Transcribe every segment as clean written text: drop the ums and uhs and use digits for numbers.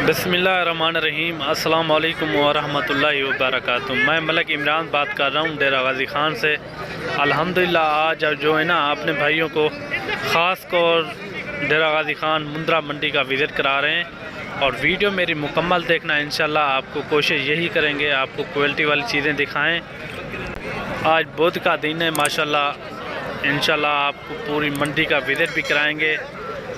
बिस्मिल्लाहिर्रहमानिर्रहीम। अस्सलाम वालेकुम वरहमतुल्लाहि वबरकातुहू। मैं मलिक इमरान बात कर रहा हूँ डेरा गाजी ख़ान से। अल्हम्दुलिल्लाह आज जो है ना अपने भाइयों को ख़ास तौर डेरा गाजी ख़ान मुंद्रा मंडी का विज़िट करा रहे हैं और वीडियो मेरी मुकम्मल देखना। इंशाल्लाह आपको कोशिश यही करेंगे आपको क्वालिटी वाली चीज़ें दिखाएँ। आज बुध का दिन है माशाल्लाह। इंशाल्लाह आपको पूरी मंडी का विज़िट भी कराएँगे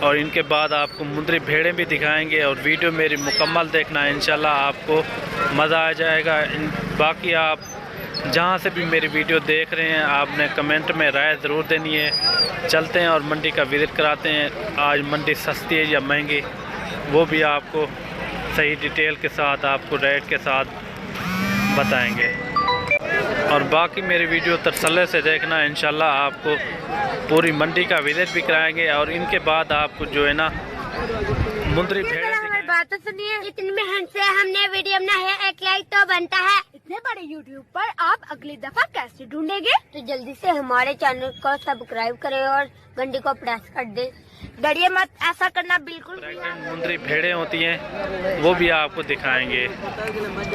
और इनके बाद आपको मुंद्री भेड़ें भी दिखाएंगे और वीडियो मेरी मुकम्मल देखना है। इंशाल्लाह आपको मज़ा आ जाएगा। बाकी आप जहां से भी मेरी वीडियो देख रहे हैं आपने कमेंट में राय ज़रूर देनी है। चलते हैं और मंडी का विज़िट कराते हैं। आज मंडी सस्ती है या महंगी वो भी आपको सही डिटेल के साथ आपको रेट के साथ बताएँगे और बाकी मेरी वीडियो तसल्ली से देखना। इंशाल्लाह आपको पूरी मंडी का विज़िट भी कराएंगे और इनके बाद आपको जो है ना मुंद्री भेड़ें बात तो सुनिए। इतनी मेहनत से हमने वीडियो बनाया है, एक लाइक तो बनता है। इतने बड़े यूट्यूब पर आप अगली दफा कैसे ढूंढेंगे? तो जल्दी से हमारे चैनल को सब्सक्राइब करें और घंटी को प्रेस कर दें। डरिए मत, ऐसा करना बिल्कुल भी। मुंद्री भेड़ें होती हैं वो भी आपको दिखाएंगे।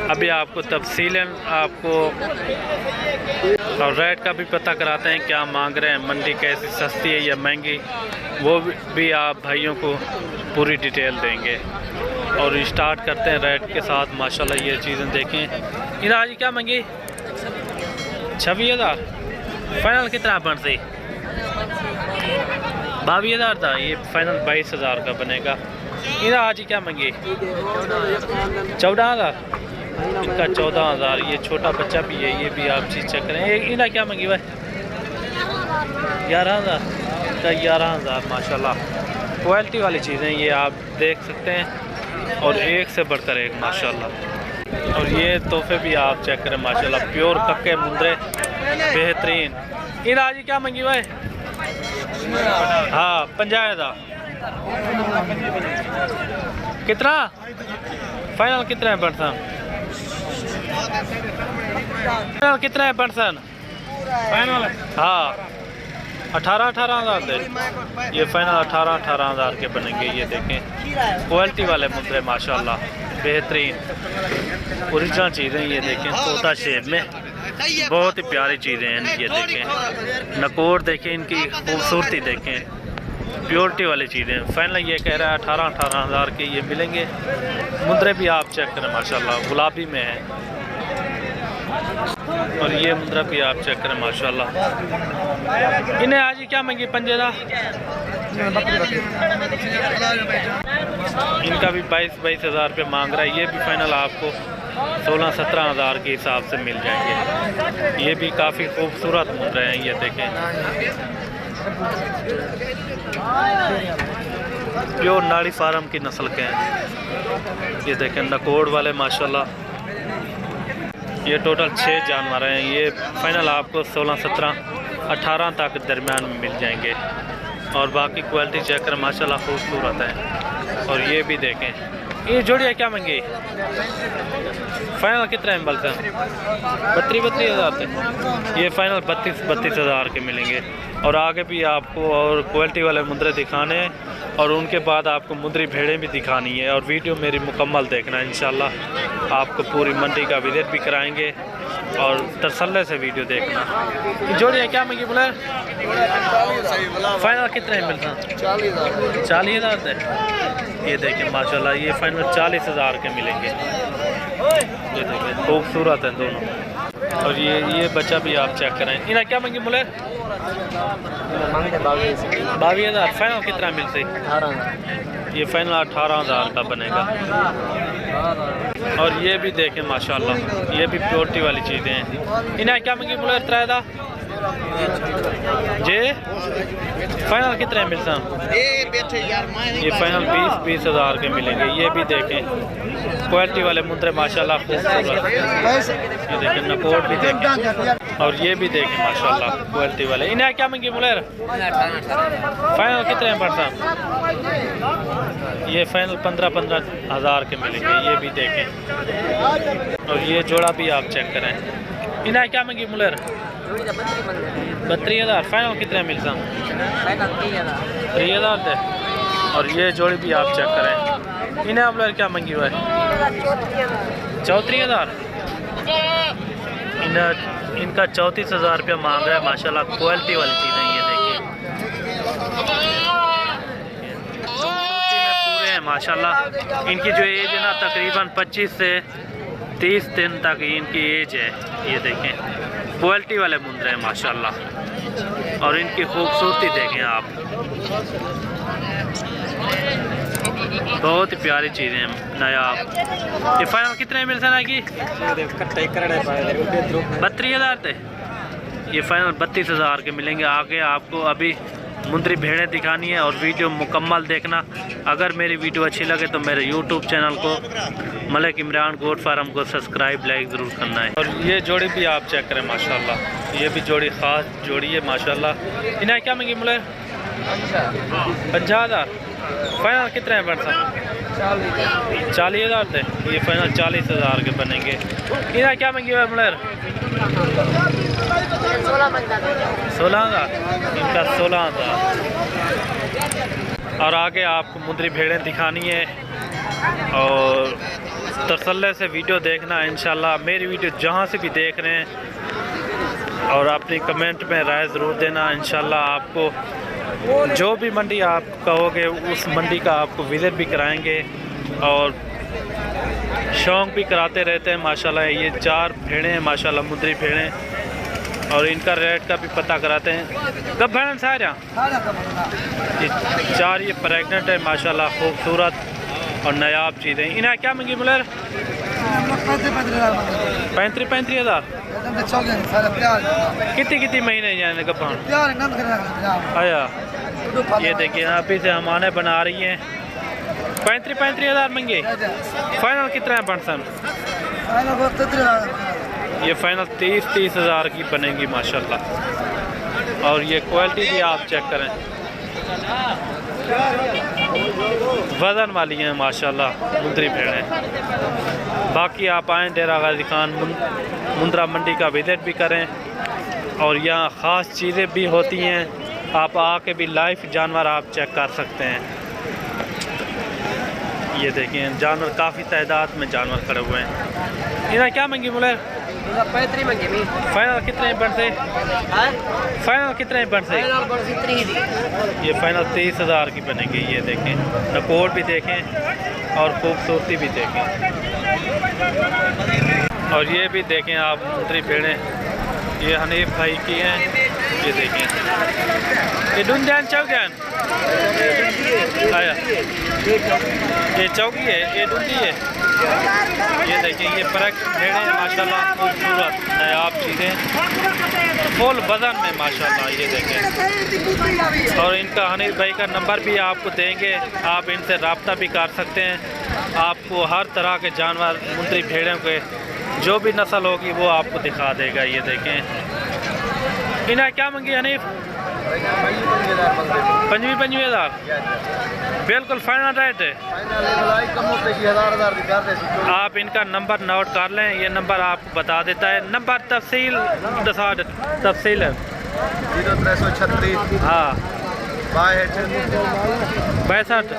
अभी आपको तफसीलन आपको और रेट का भी पता कराते हैं क्या मांग रहे हैं, मंडी कैसी सस्ती है या महंगी वो भी आप भाइयों को पूरी डिटेल देंगे। और स्टार्ट करते हैं रेट के साथ। माशाल्लाह ये चीज़ें देखें। इन आज क्या मांगी? 26,000 फाइनल कितना बन सी? 22,000 था। ये फाइनल 22,000 का बनेगा। इन आज क्या मांगी? 14,000। इनका 14,000। ये छोटा बच्चा भी है, ये भी आप चीज़ चेक करें। इना क्या मांगी भाई? 11,000 का। 11,000 माशाल्लाह क्वालिटी वाली चीज़ें ये आप देख सकते हैं और एक से बढ़कर एक माशाल्लाह। और ये तोहफे भी आप चेक करें माशाल्लाह। प्योर कक्के मुंद्रे बेहतरीन। इन आज क्या मांगी भाई? हाँ 50,000। कितना फाइनल कितना है पर्सन? फाइनल कितना है पर्सन? फाइनल हाँ 18,000 दे। ये फाइनल 18,000 के बनेंगे। ये देखें क्वालिटी वाले मुंद्रे माशाल्लाह बेहतरीन ओरिजिनल चीज़ें। ये देखें तोता शेप में बहुत ही प्यारी चीज़ें हैं। ये देखें नकोर देखें, इनकी खूबसूरती देखें, प्योरिटी वाली चीज़ें। फाइनल ये कह रहा है 18,000 के ये मिलेंगे। मुंद्रे भी आप चेक करें माशाल्लाह गुलाबी में है और ये मुंद्रा भी आप चेक करें माशाल्लाह। इन्हें आज ही क्या मांगी? 50,000। इनका भी 22,000 रुपये मांग रहा है। ये भी फाइनल आपको 16,000-17,000 के हिसाब से मिल जाएंगे। ये भी काफ़ी खूबसूरत मुंद्रे हैं। ये देखें प्योर नाड़ी फार्म की नस्ल के हैं। ये देखें नकोड़ वाले माशाल्लाह। ये टोटल 6 जानवर हैं। ये फाइनल आपको 16-17-18 तक दरमियान में मिल जाएंगे और बाकी क्वालिटी चेक कर माशाल्लाह खूबसूरत है। और ये भी देखें ये जोड़िया क्या मांगी? फाइनल कितना है बल्कि? 32,000 थे। ये फाइनल 32,000 के मिलेंगे। और आगे भी आपको और क्वालिटी वाले मुंद्रे दिखाने हैं और उनके बाद आपको मुंद्री भेड़ें भी दिखानी है और वीडियो मेरी मुकम्मल देखना। इंशाल्लाह आपको पूरी मंडी का विज़िट भी कराएंगे और तसल्ली से वीडियो देखना। जोड़िया क्या मांगी बोले? फाइनल कितने मिलता? 40,000 थे। ये देखें माशाल्लाह ये फाइनल 40,000 के मिलेंगे। ये देखें खूबसूरत हैं दोनों। और ये बच्चा भी आप चेक करें। इन्हें क्या मांगी बोले? 22,000। फाइनल कितना मिलते? 18,000। ये फाइनल 18,000 का बनेगा। और ये भी देखें माशाल्लाह ये भी प्योरिटी वाली चीज़ें हैं। इन्हें क्या मांगी बोले? 13,000 जे। फाइनल कितने मिलता? ये फाइनल 20,000 के मिलेंगे। ये भी देखें क्वालिटी वाले मुंद्रे माशाल्लाह खूबसूरत। ये देखें नकोट भी देखें और ये भी देखें माशाल्लाह क्वालिटी वाले। इन्हें क्या मांगी बोले? फाइनल कितने पड़ता? ये फाइनल 15,000 के मिलेंगे। ये भी देखें और ये जोड़ा भी आप चेक करें। इन्हें क्या मांगी मुलर? 32,000। फाइनल कितने मिलता? 3,000 थे। और ये जोड़ी भी आप चेक करें इन्हें आप लोग क्या मंगी हुआ है? 34,000। इनका 34,000 रुपया मांग रहा है। माशाल्लाह क्वालिटी वाली चीज़ें ये देखिए, खूबसूरती में पूरे हैं माशाल्लाह। इनकी जो एज है ना तकरीबन 25 से 30 दिन तक इनकी एज है। ये देखें क्वालिटी वाले मुंदरे हैं माशाल्लाह, और इनकी खूबसूरती देखें आप, बहुत ही प्यारी चीज़ें हैं नायाब। ये फाइनल कितने मिल सकता है कि 32,000 थे? ये फाइनल 32,000 के मिलेंगे। आगे आपको अभी मुंदरी भेड़ें दिखानी है और वीडियो मुकम्मल देखना। अगर मेरी वीडियो अच्छी लगे तो मेरे यूट्यूब चैनल को मलिक इमरान गोट फार्म को सब्सक्राइब लाइक ज़रूर करना है। और ये जोड़ी भी आप चेक करें माशाल्लाह, ये भी जोड़ी ख़ास जोड़ी है माशाल्लाह। इन्हें क्या महंगी मिले? 50,000। फाइनल कितने हैं बढ़ सकते? 40,000 थे। ये फाइनल 40,000 के बनेंगे। इन्हें क्या महंगी है मिले? 16,000। इनका 16,000। और आगे आपको मुंदरी भेड़ें दिखानी है और तसल्ले से वीडियो देखना है इंशाल्लाह। मेरी वीडियो जहाँ से भी देख रहे हैं और अपनी कमेंट में राय ज़रूर देना। इंशाल्लाह आपको जो भी मंडी आप कहोगे उस मंडी का आपको विज़िट भी कराएंगे और शौक भी कराते रहते हैं माशाल्लाह। ये 4 भेड़ें हैं माशाल्लाह, मुंदरी भेड़ें, और इनका रेट का भी पता कराते हैं। कब भेड़ें सारे ये 4 ये प्रेगनेंट है माशाल्लाह, खूबसूरत और नायाब चीज़ें। इन्हें क्या मंगी बोले? 35,000। कितनी महीने जाने का पान आया? ये देखिए अभी से हमारे बना रही हैं। 35,000 मंगे। फाइनल कितना है परसन? ये फाइनल 30,000 की बनेगी माशाल्लाह। और ये क्वालिटी भी आप चेक करें, वज़न वाली हैं माशाल्लाह मुंदरी भेड़ें। बाकी आप आएँ डेरा गाजी खान मुंद्रा मंडी का विज़िट भी करें, और यहाँ ख़ास चीज़ें भी होती हैं। आप आके भी लाइव जानवर आप चेक कर सकते हैं। ये देखिए जानवर, काफ़ी तादाद में जानवर खड़े हुए हैं। इन्हें क्या मंगी बोले? 35 मंगे। फाइनल कितने बन से? फाइनल कितने बन से? ये फाइनल 30,000 की बनेगी। ये देखें नकोर भी देखें और खूबसूरती भी देखें, और ये भी देखें आप मुंदरी भेड़ें। ये हनीफ भाई की हैं। ये देखें ये डुंजान चौकियान आया, ये चौकी है, ये डुंडी है। ये देखिए ये परख भेड़ें माशाल्लाह, खूबसूरत नायाब चीज़ें, फुल वज़न में माशाल्लाह। ये देखें, और इनका हनीफ भाई का नंबर भी आपको देंगे, आप इनसे रब्ता भी कर सकते हैं। आपको हर तरह के जानवर मुंदरी भेड़ों के जो भी नस्ल होगी वो आपको दिखा देगा। ये देखें इन्हें क्या मंगी हनीफ? 25,000। बिल्कुल फाइनल रेट है। आप इनका नंबर नोट कर लें, ये नंबर आपको बता देता है। नंबर तफसील है 0336 हाँ 62 61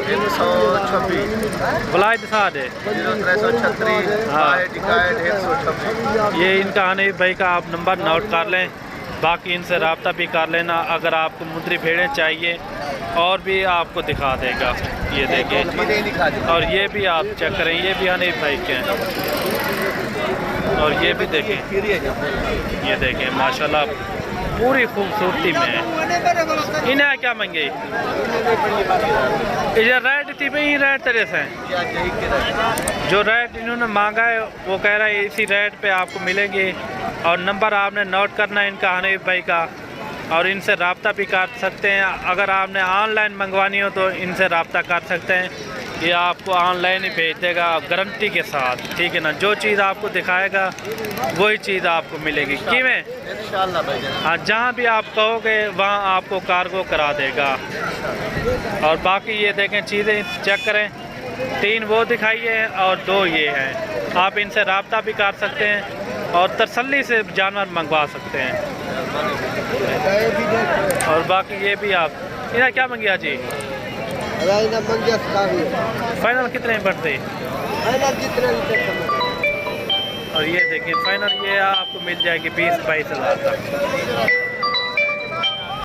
126 बुलाई दिखा दे। 0336 61 126। ये इनका हनीफ भाई का आप नंबर नोट कर लें, बाकी इनसे रब्ता भी कर लेना। अगर आपको मुंदरी भेड़ें चाहिए और भी आपको दिखा देगा। ये देखिए, और ये भी आप चेक करें, ये भी हनीफ भाई के हैं। और ये भी देखें, ये देखें माशाल्लाह पूरी खूबसूरती में है। इन्हें क्या मंगे? इधर रेट थी भाई, रेट तेरे से जो रेट इन्होंने मांगा है वो कह रहा है इसी रेट पे आपको मिलेंगे। और नंबर आपने नोट करना है इनका हनीफ भाई का, और इनसे रब्ता भी कर सकते हैं। अगर आपने ऑनलाइन मंगवानी हो तो इनसे रब्ता कर सकते हैं, ये आपको ऑनलाइन ही भेज देगा गारंटी के साथ। ठीक है ना, जो चीज़ आपको दिखाएगा वही चीज़ आपको मिलेगी। किमें इंशाल्लाह भाईजान, हाँ, जहाँ भी आप कहोगे वहाँ आपको कार्गो करा देगा। और बाकी ये देखें चीज़ें चेक करें, 3 वो दिखाई है और 2 ये हैं। आप इनसे रब्ता भी कर सकते हैं और तसल्ली से जानवर मंगवा सकते हैं। और बाकी ये भी आप इन्हें क्या मंगिया जी? फाइनल कितने में पड़ते हैं? और ये देखिए फाइनल ये आपको मिल जाएगी 20-22 हज़ार तक।